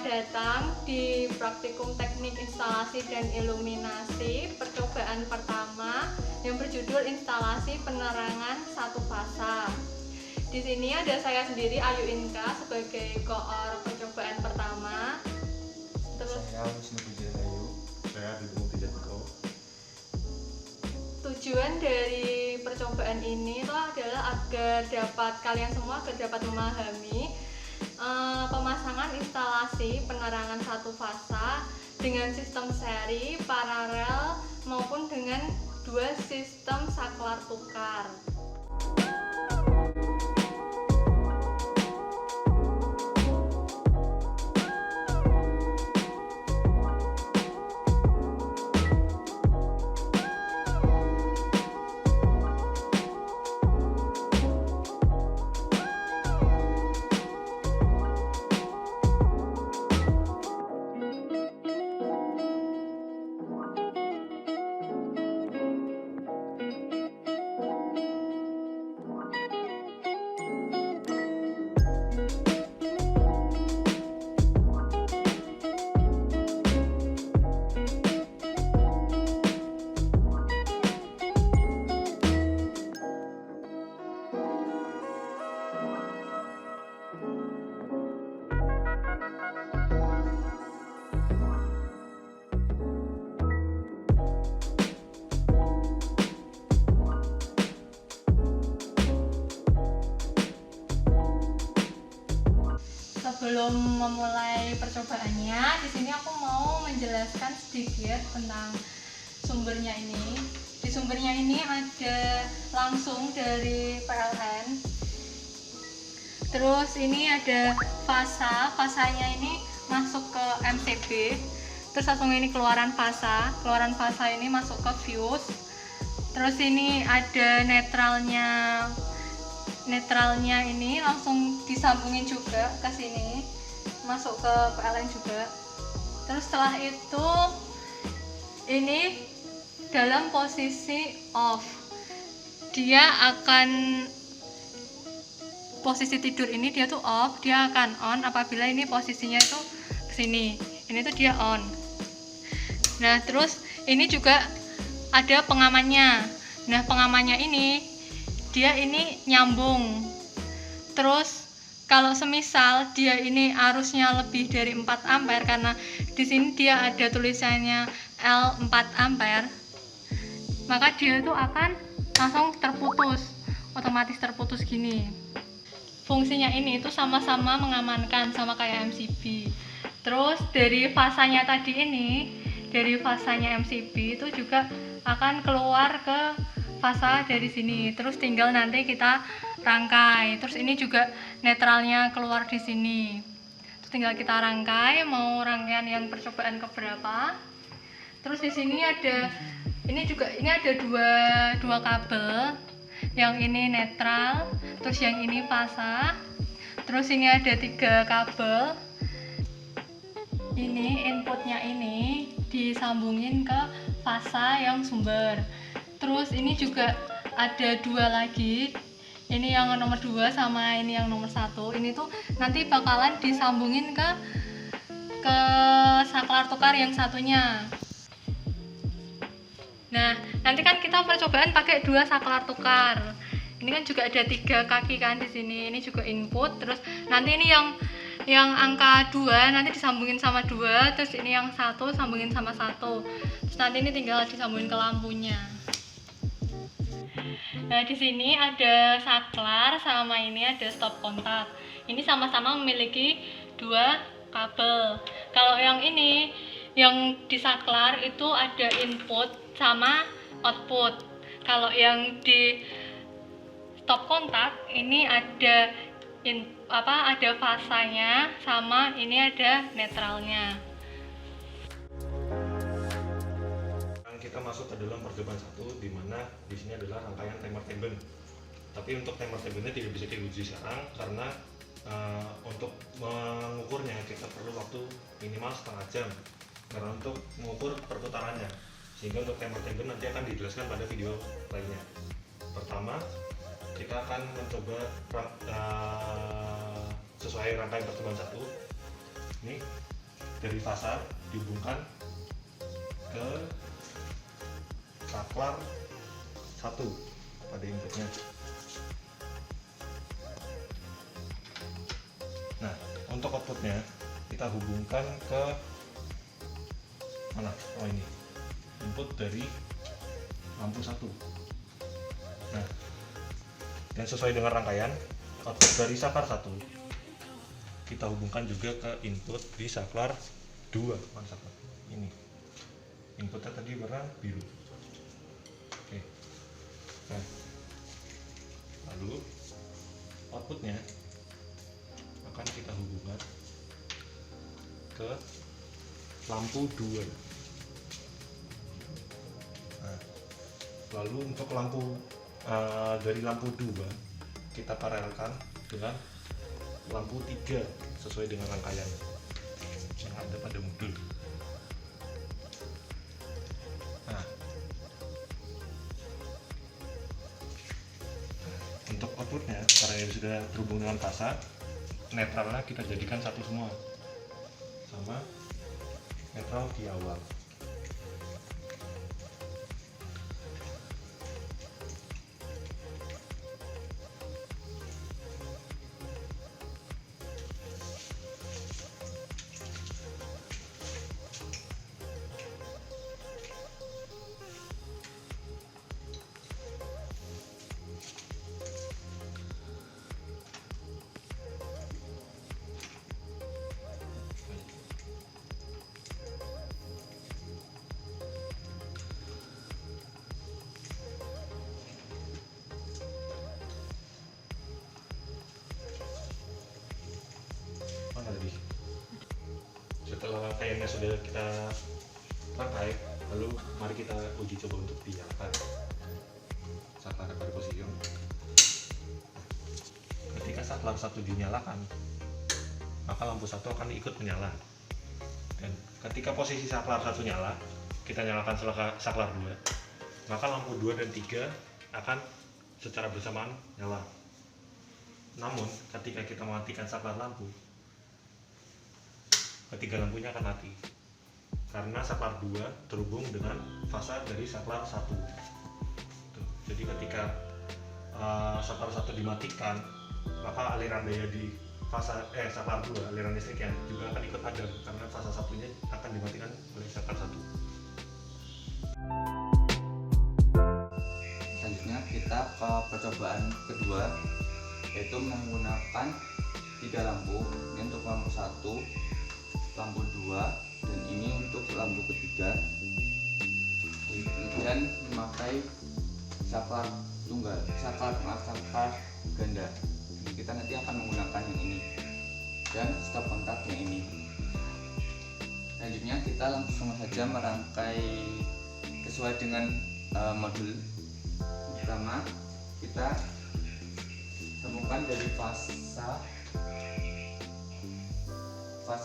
Selamat datang di Praktikum Teknik Instalasi dan Iluminasi percobaan pertama yang berjudul Instalasi Penerangan Satu Fasa. Di sini ada saya sendiri, Ayu Inka, sebagai koor percobaan pertama. Terus saya Wisnu Pujiayu, saya Didung Tijatiko. Tujuan dari percobaan ini itu adalah agar kalian semua dapat memahami pemasangan instalasi penerangan satu fasa dengan sistem seri, paralel maupun dengan dua sistem saklar tukar. Sebelum memulai percobaannya, di sini aku mau menjelaskan sedikit tentang sumbernya ini. Di sumbernya ini ada langsung dari PLN. Terus ini ada fasanya ini masuk ke MCB. Terus langsung ini keluaran fasa ini masuk ke fuse. Terus ini ada netralnya ini langsung disambungin juga ke sini, masuk ke PLN juga. Terus setelah itu ini dalam posisi off, dia akan posisi tidur ini dia tuh off, dia akan on apabila ini posisinya itu ke sini, ini tuh dia on. Nah terus ini juga ada pengamannya. Nah pengamannya ini dia ini nyambung. Terus kalau semisal dia ini arusnya lebih dari 4 ampere, karena di sini dia ada tulisannya L 4 ampere, maka dia itu akan langsung terputus, otomatis terputus gini. Fungsinya ini itu sama-sama mengamankan, sama kayak MCB. Terus dari fasanya tadi ini, dari fasanya MCB itu juga akan keluar ke fasa dari sini, terus tinggal nanti kita rangkai. Terus ini juga netralnya keluar di sini, terus tinggal kita rangkai mau rangkaian yang percobaan keberapa. Terus di sini ada ini ada dua kabel, yang ini netral, terus yang ini fasa. Terus ini ada 3 kabel, ini inputnya ini disambungin ke fasa yang sumber. Terus ini juga ada 2 lagi, ini yang nomor 2 sama ini yang nomor 1. Ini tuh nanti bakalan disambungin ke saklar tukar yang satunya. Nah nanti kan kita percobaan pakai 2 saklar tukar. Ini kan juga ada 3 kaki kan di sini. Ini juga input. Terus nanti ini yang angka 2 nanti disambungin sama 2. Terus ini yang 1 sambungin sama 1. Terus nanti ini tinggal disambungin ke lampunya. Nah di sini ada saklar sama ini ada stop kontak. Ini sama-sama memiliki 2 kabel. Kalau yang ini, yang di saklar itu ada input sama output. Kalau yang di stop kontak ini ada ada fasanya sama ini ada netralnya. Kita masuk ke dalam percobaan 1, di mana di sini adalah rangkaian timer teben. Tapi untuk timer tebennya tidak bisa diuji sekarang karena untuk mengukurnya kita perlu waktu minimal setengah jam karena untuk mengukur perputarannya. Sehingga untuk timer teben nanti akan dijelaskan pada video lainnya. Pertama, kita akan mencoba sesuai rangkaian percobaan 1. Ini dari fasa dihubungkan ke saklar 1 pada inputnya. Nah, untuk outputnya kita hubungkan ke mana? Oh, ini input dari lampu 1. Nah, dan sesuai dengan rangkaian output dari saklar 1 kita hubungkan juga ke input di saklar 2. Mana saklar? Ini inputnya tadi warna biru. Oke. Nah, lalu outputnya akan kita hubungkan ke lampu 2. Nah, lalu untuk lampu dari lampu 2 kita paralelkan dengan lampu 3 sesuai dengan rangkaian yang ada pada modul. Nah, untuk outputnya karena ini sudah terhubung dengan fasa, netralnya kita jadikan satu semua sama netral di awal. Mana tadi? Setelah rangkaiannya sudah kita rangkai, lalu mari kita uji coba untuk dinyalakan saklar pada posisi on. Ketika saklar 1 dinyalakan, maka lampu 1 akan ikut menyala. Dan ketika posisi saklar 1 nyala, kita nyalakan saklar 2, maka lampu 2 dan 3 akan secara bersamaan nyala. Namun ketika kita mematikan saklar lampu, ketiga lampunya akan mati karena saklar 2 terhubung dengan fasa dari saklar 1. Tuh. Jadi ketika saklar 1 dimatikan, maka aliran daya di saklar 2, aliran listriknya juga akan ikut padam karena fasa satunya akan dimatikan oleh saklar 1. Selanjutnya kita ke percobaan kedua, yaitu menggunakan 3 lampu. Ini untuk lampu 1, lampu 2, dan ini untuk lampu ketiga, dan memakai saklar tunggal, saklar ganda. Kita nanti akan menggunakan yang ini dan stop kontak yang ini. Selanjutnya kita langsung saja merangkai sesuai dengan modul. Pertama kita temukan dari fasa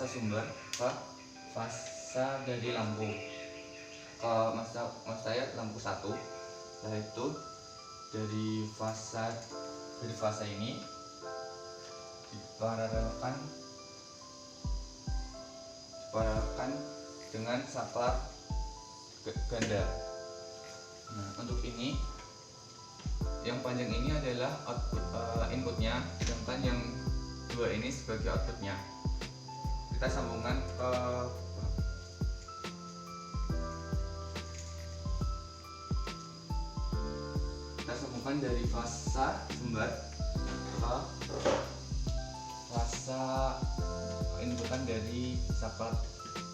sumber ke fasa dari lampu. Ke maksud saya lampu 1, setelah itu dari fasa ini diparalelkan dengan saklar ganda. Nah, untuk ini yang panjang ini adalah inputnya, sedangkan yang 2 ini sebagai outputnya. Kita sambungkan ke dari fasa sumber ke fasa inputan dari saklar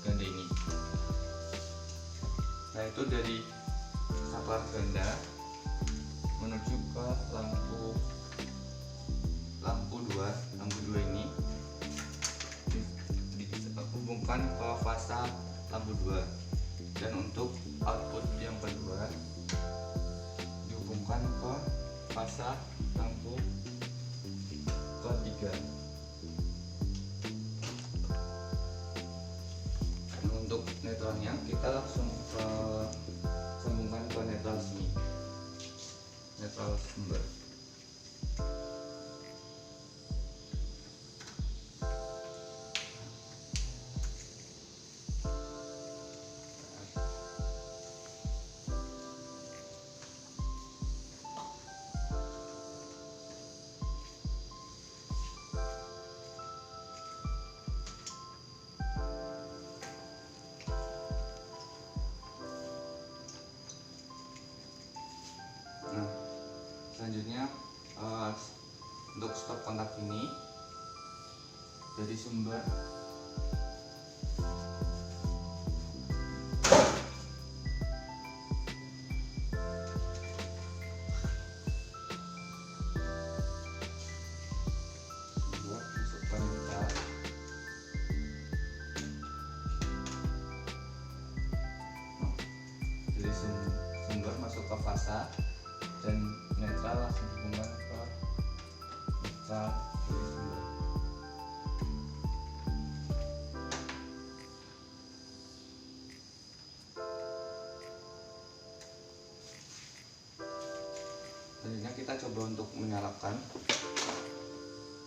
ganda ini. Nah, itu dari saklar ganda menuju ke lampu 2 ini dihubungkan ke fasa lampu 2, dan untuk output yang kedua dihubungkan ke fasa lampu ketiga. Nah, untuk netralnya kita langsung sambungkan ke netral sini, netral sumber. Selanjutnya untuk stop kontak ini dari sumber masuk kontak, dari sumber masuk ke fasa dan netral langsung hubungan ke netral dari sumber. Selanjutnya kita coba untuk menyalakan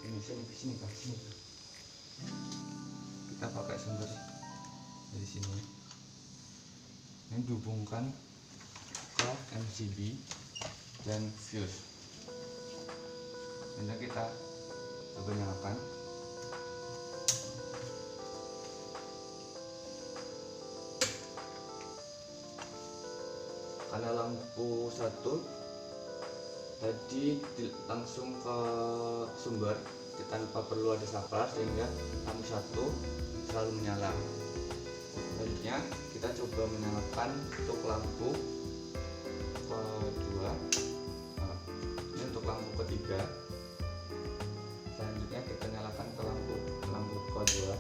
ini sini Kak, sini. Kita pakai sumber dari sini. Ini dihubungkan ke MCB dan fuse. Selanjutnya kita coba nyalakan. Karena lampu satu tadi langsung ke sumber, tanpa perlu ada saklar, sehingga lampu satu selalu menyala. Selanjutnya kita coba menyalakan untuk lampu kedua. Ini untuk lampu ketiga. Selanjutnya kita nyalakan ke lampu kedua.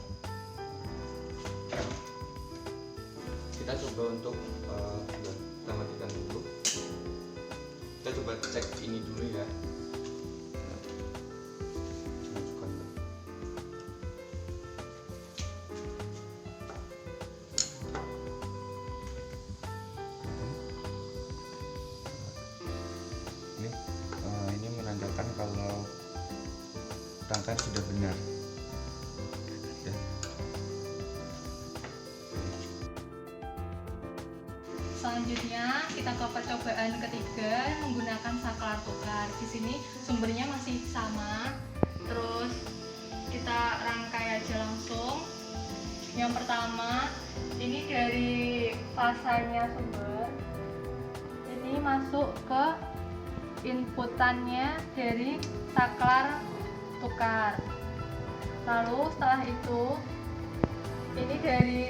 Kita coba untuk kita matikan dulu. Kita coba cek ini dulu ya. Masukkan. Ini menandakan kalau rangkaian sudah benar. Ya. Selanjutnya kita ke percobaan ketiga menggunakan saklar tukar. Di sini sumbernya masih sama. Terus kita rangkai aja langsung. Yang pertama, ini dari fasanya sumber. Ini masuk ke inputannya dari saklar tukar. Lalu setelah itu ini dari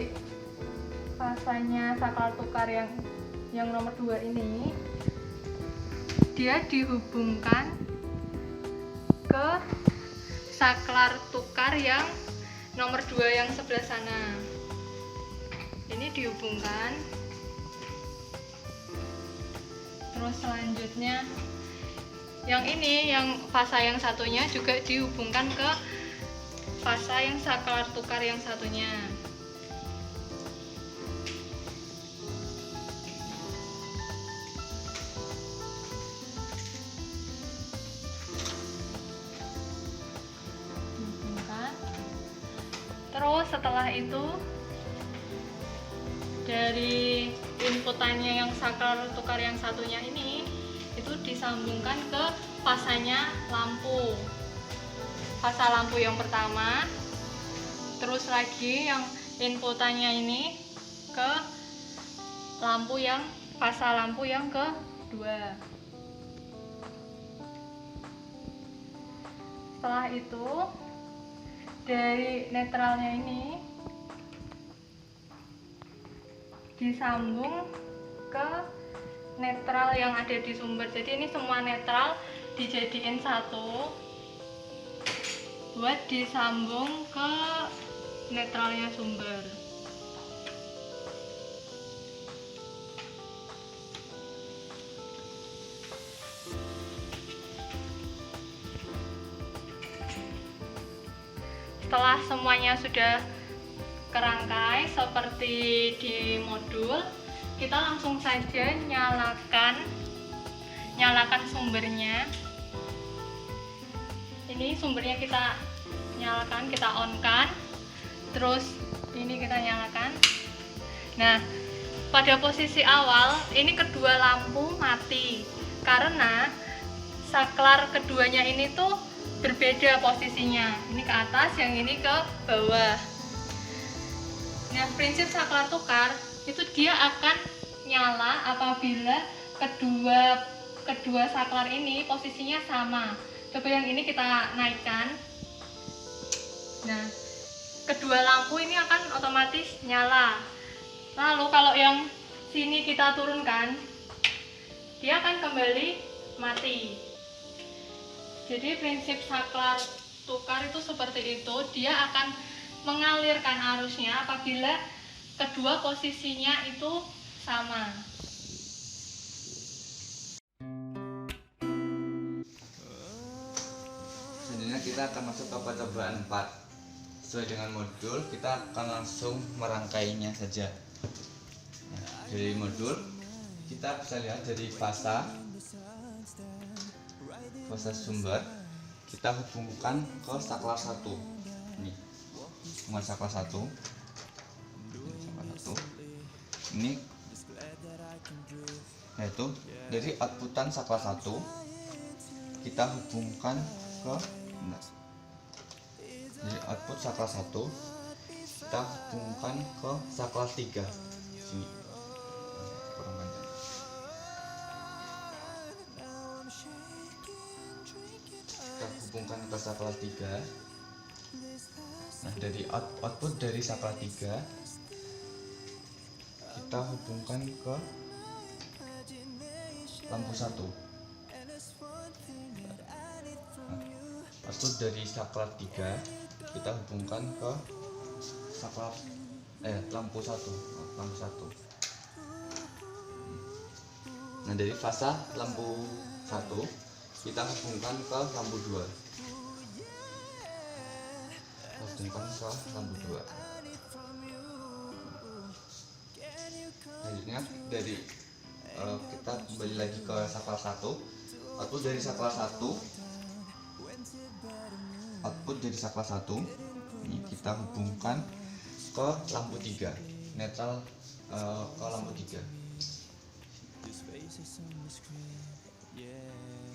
fasanya saklar tukar yang nomor 2 ini, dia dihubungkan ke saklar tukar yang nomor 2 yang sebelah sana. Ini dihubungkan. Terus selanjutnya yang ini, yang fasa yang satunya juga dihubungkan ke fasa yang saklar tukar yang satunya. Terus setelah itu dari inputannya yang saklar tukar yang satunya ini itu disambungkan ke fasanya lampu. Fasa lampu yang pertama. Terus lagi yang inputannya ini ke fasa lampu yang kedua. Setelah itu dari netralnya ini disambung ke netral yang ada di sumber. Jadi ini semua netral dijadiin satu buat disambung ke netralnya sumber. Setelah semuanya sudah kerangkai seperti di modul, kita langsung saja nyalakan sumbernya. Ini sumbernya kita nyalakan, kita on-kan. Terus ini kita nyalakan. Nah, pada posisi awal ini kedua lampu mati karena saklar keduanya ini tuh berbeda posisinya, ini ke atas, yang ini ke bawah. Nah, prinsip saklar tukar itu dia akan nyala apabila kedua kedua saklar ini posisinya sama. Coba yang ini kita naikkan. Nah, kedua lampu ini akan otomatis nyala. Lalu kalau yang sini kita turunkan, dia akan kembali mati. Jadi prinsip saklar tukar itu seperti itu, dia akan mengalirkan arusnya apabila kedua posisinya itu sama. Selanjutnya kita akan masuk ke percobaan 4. Sesuai dengan modul, kita akan langsung merangkainya saja. Nah, dari modul kita bisa lihat dari fasa sumber, kita hubungkan ke saklar 1. Ini hubungan saklar 1. Ini yaitu dari outputan saklar 1 kita hubungkan ke dari output saklar 1 kita hubungkan ke saklar 3. Sini kurang panjang. Kita hubungkan ke saklar 3. Nah, dari output dari saklar 3 kita hubungkan ke lampu 1. Nah, output dari saklar 3 kita hubungkan ke saklar lampu 1. Nah, dari fasa lampu 1 kita hubungkan ke lampu 2. Selanjutnya dari kita kembali lagi ke saklar 1. Output dari saklar 1 ini kita hubungkan ke lampu 3 netral, ke lampu 3.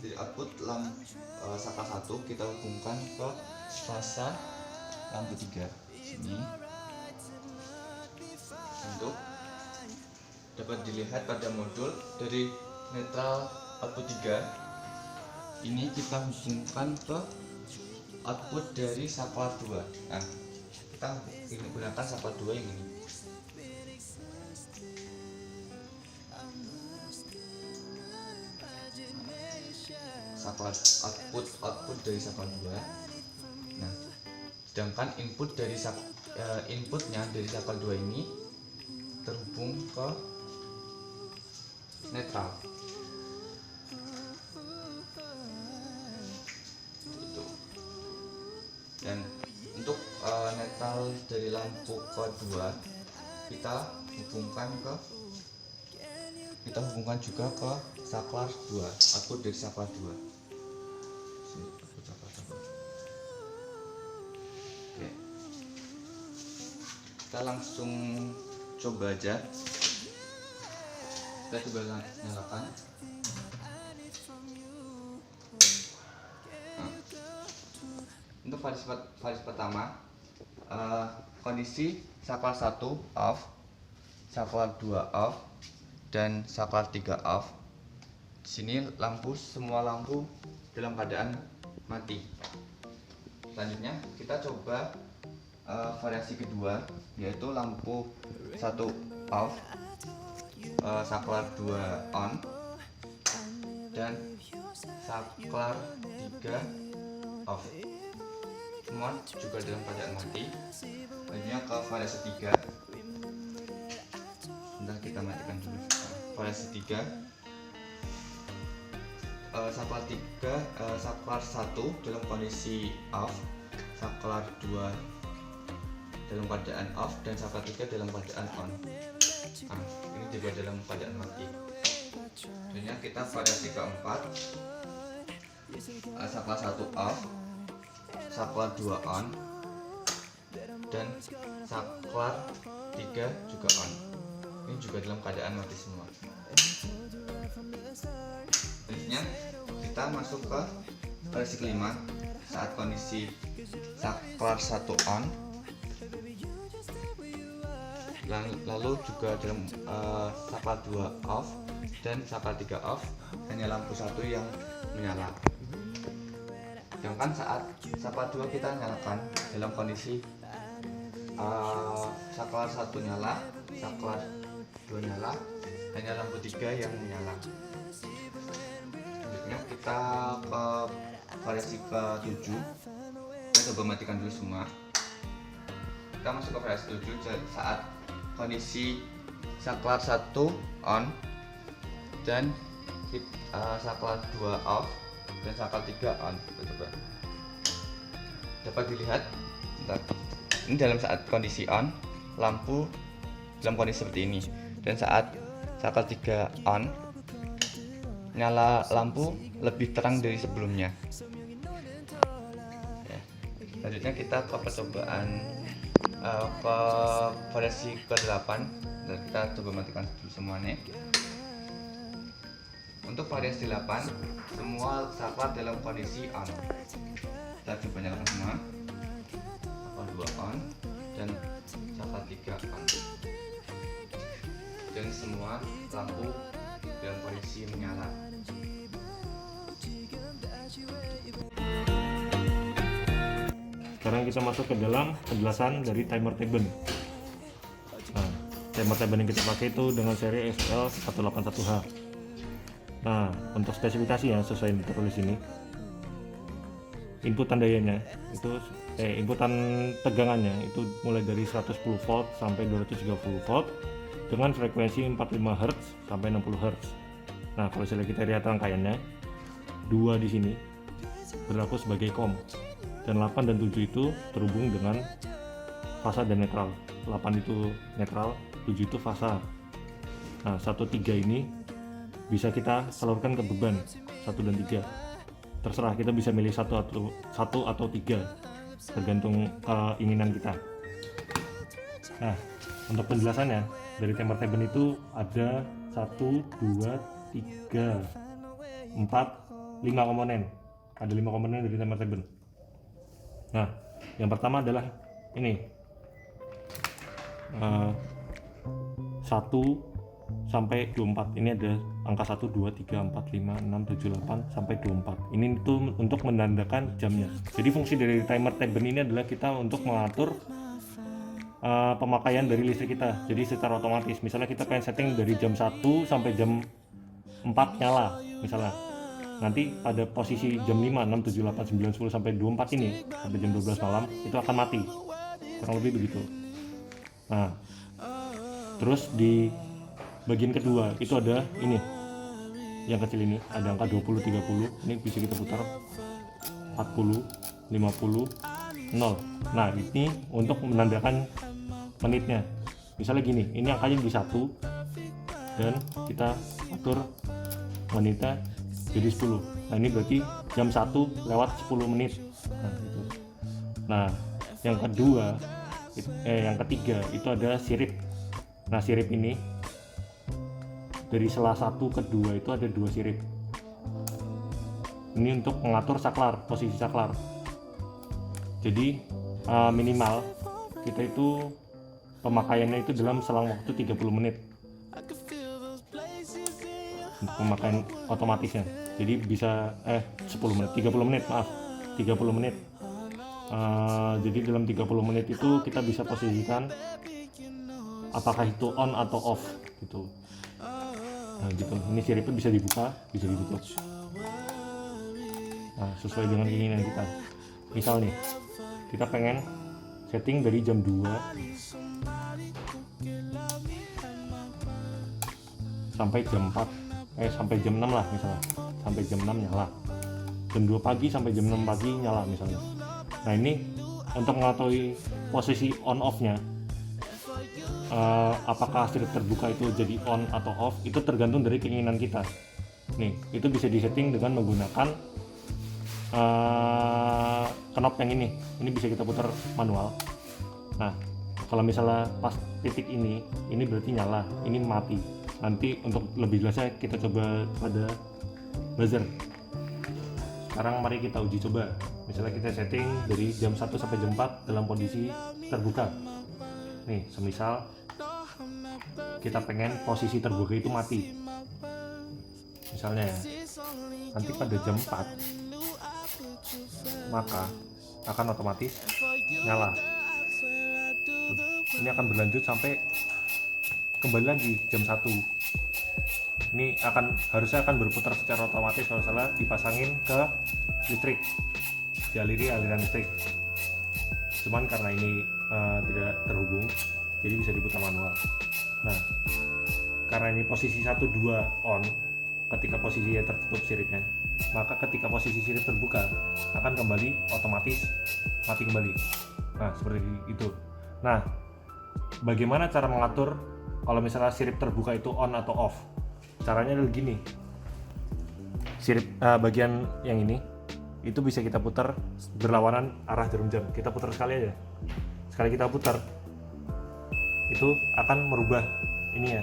Dari output saklar 1 kita hubungkan ke fasa lampu 3 sini. Untuk dapat dilihat pada modul, dari netral output 3 ini kita hubungkan ke output dari saklar 2. Nah, kita gunakan saklar 2 yang ini. Saklar output dari saklar 2. Nah, sedangkan inputnya dari saklar 2 ini terhubung ke netral. Itu. Dan untuk netral dari lampu kedua kita hubungkan juga ke saklar 2, output dari saklar 2. Oke. Kita langsung coba aja. Kita coba nyalakan. Nah, untuk baris pertama, kondisi saklar 1 off, saklar 2 off, dan saklar 3 off. Di sini semua lampu dalam keadaan mati. Selanjutnya kita coba variasi kedua, yaitu lampu 1 off, saklar 2 on, dan saklar 3 off. Semua juga dalam keadaan mati. Selanjutnya ke variasi 3. Sebentar, kita matikan dulu. Variasi 3, saklar 1 dalam kondisi off, saklar 2 dalam keadaan off, dan saklar 3 dalam keadaan on. Ini juga dalam keadaan mati. Selanjutnya kita variasi keempat, saklar 1 off, saklar 2 on, dan saklar 3 juga on. Ini juga dalam keadaan mati semua. Selanjutnya kita masuk ke variasi kelima, saat kondisi saklar 1 on, lalu juga dalam saklar 2 off, dan saklar 3 off, hanya lampu 1 yang menyala. Sedangkan saat saklar 2 kita nyalakan dalam kondisi saklar 1 nyala, saklar 2 nyala, hanya lampu 3 yang menyala. Selanjutnya kita ke variasi ke-7. Kita coba matikan dulu semua. Kita masuk ke variasi 7 saat kondisi saklar 1 on dan saklar 2 off dan saklar 3 on. Kita coba. Dapat dilihat, ini dalam saat kondisi on, lampu dalam kondisi seperti ini, dan saat saklar 3 on, nyala lampu lebih terang dari sebelumnya. Ya. Selanjutnya kita ke percobaan ke variasi ke-8, dan kita coba matikan dulu semuanya. Untuk variasi 8, semua saklar dalam kondisi on. Kita coba nyalakan semua. Saklar 2 on dan saklar 3 on. Dan semua lampu dalam kondisi menyala. Sekarang kita masuk ke dalam penjelasan dari timer Teben. Nah, timer Teben yang kita pakai itu dengan seri SL181H. Nah, untuk spesifikasi ya sesuai yang ditulis ini. Inputan dayanya itu inputan tegangannya itu mulai dari 110 volt sampai 230 volt dengan frekuensi 45 Hz sampai 60 Hz. Nah, kalau misalnya kita lihat rangkaiannya, 2 di sini berlaku sebagai COM, dan 8 dan 7 itu terhubung dengan fasa dan netral. 8 itu netral, 7 itu fasa. Nah, 1, 3 ini bisa kita salurkan ke beban 1 dan 3. Terserah, kita bisa milih 1 atau 3 tergantung keinginan kita. Nah, untuk penjelasannya dari timer Teben itu ada 1, 2, 3, 4, 5 komponen. Ada 5 komponen dari timer Teben. Nah, yang pertama adalah ini 1 sampai 24. Ini ada angka 1, 2, 3, 4, 5, 6, 7, 8 sampai 24. Ini itu untuk menandakan jamnya. Jadi fungsi dari timer Teben ini adalah kita untuk mengatur pemakaian dari listrik kita. Jadi secara otomatis, misalnya kita pengen setting dari jam 1 sampai jam 4 nyala misalnya. Nanti pada posisi jam 5, 6, 7, 8, 9, 10 sampai 24 ini, sampai jam 12 malam itu akan mati. Kurang lebih begitu. Nah, terus di bagian kedua itu ada ini yang kecil ini, ada angka 20, 30. Ini bisa kita putar 40, 50, 0. Nah, ini untuk menandakan menitnya. Misalnya gini, ini angkanya di 1 dan kita atur menitnya jadi 10. Nah, ini berarti jam 1 lewat 10 menit. Nah, gitu. Nah, yang kedua yang ketiga itu ada sirip. Nah, sirip ini dari sela 1 ke 2 itu ada 2 sirip. Ini untuk mengatur saklar, posisi saklar. Jadi minimal kita itu pemakaiannya itu dalam selang waktu 30 menit untuk pemakaian otomatisnya. Jadi bisa 10 menit, 30 menit, maaf, 30 menit. Jadi dalam 30 menit itu kita bisa posisikan apakah itu on atau off gitu. Nah, gitu. Ini siripnya bisa dibuka, bisa ditutup. Nah, sesuai dengan keinginan kita. Misal nih, kita pengen setting dari jam 2 sampai jam 4, sampai jam 6 lah misalnya. Sampai jam 6 nyala. Jam 2 pagi sampai jam 6 pagi nyala misalnya. Nah, ini untuk mengetahui posisi on off-nya. Apakah sirip terbuka itu jadi on atau off, itu tergantung dari keinginan kita. Nih, itu bisa disetting dengan menggunakan knob yang ini bisa kita putar manual. Nah, kalau misalnya pas titik ini berarti nyala, ini mati. Nanti untuk lebih jelasnya kita coba pada buzzer. Sekarang mari kita uji coba. Misalnya kita setting dari jam 1 sampai jam 4 dalam kondisi terbuka. Nih, semisal kita pengen posisi terbuka itu mati. misalnya ya, nanti pada jam 4 maka akan otomatis nyala. Tuh, ini akan berlanjut sampai kembali lagi jam 1. Ini harusnya akan berputar secara otomatis kalau salah dipasangin ke listrik, dialiri aliran listrik. Cuman karena ini tidak terhubung, jadi bisa diputar manual. Nah, karena ini posisi 1, 2 on, ketika posisinya tertutup siripnya, maka ketika posisi sirip terbuka akan kembali otomatis mati kembali. Nah, seperti itu. Nah, bagaimana cara mengatur kalau misalnya sirip terbuka itu on atau off? Caranya adalah gini. Sirip bagian yang ini itu bisa kita putar berlawanan arah jarum jam. Kita putar sekali aja. Sekali kita putar, itu akan merubah ini ya,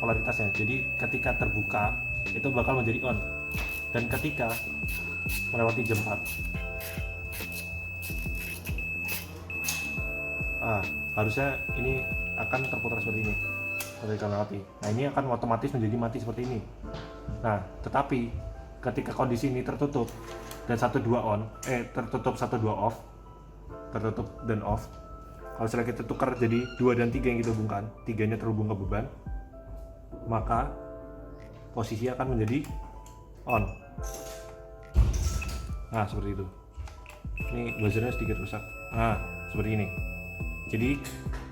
polaritasnya. Jadi ketika terbuka itu bakal menjadi on, dan ketika melewati jam 4 harusnya ini akan terputar seperti ini ketika melewati. Nah, ini akan otomatis menjadi mati seperti ini. Nah, tetapi ketika kondisi ini tertutup dan 1, 2 on, tertutup 1, 2 off, tertutup dan off. Kalau misalnya kita tukar jadi 2 dan 3 yang kita hubungkan, 3-nya terhubung ke beban, maka posisi akan menjadi on. Nah, seperti itu. Ini buzzernya sedikit rusak. Nah, seperti ini. Jadi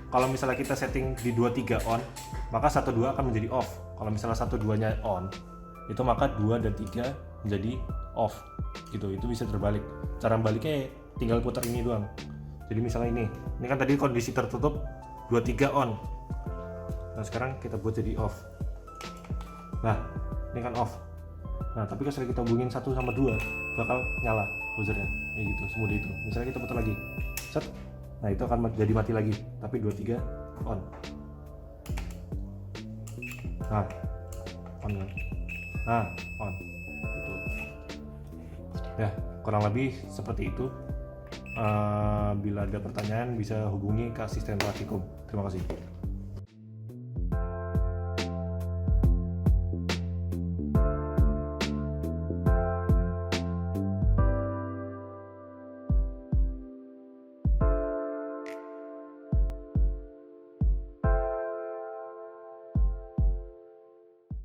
kalau misalnya kita setting di 2, 3 on, maka 1, 2 akan menjadi off. Kalau misalnya 1, 2-nya on, itu maka 2 dan 3 menjadi off. Gitu, itu bisa terbalik. Cara baliknya tinggal putar ini doang. Jadi misalnya ini kan tadi kondisi tertutup 2, 3 on. Nah, sekarang kita buat jadi off. Nah, ini kan off. Nah, tapi kalau kita hubungin 1 sama 2 bakal nyala buzzernya. Ya gitu, semudah itu. Misalnya kita putar lagi. Set. Nah, itu akan jadi mati lagi, tapi 2, 3 on. Nah, on. Nah, on. Gitu. Ya, kurang lebih seperti itu. Bila ada pertanyaan bisa hubungi ke asisten Praktikum. Terima kasih.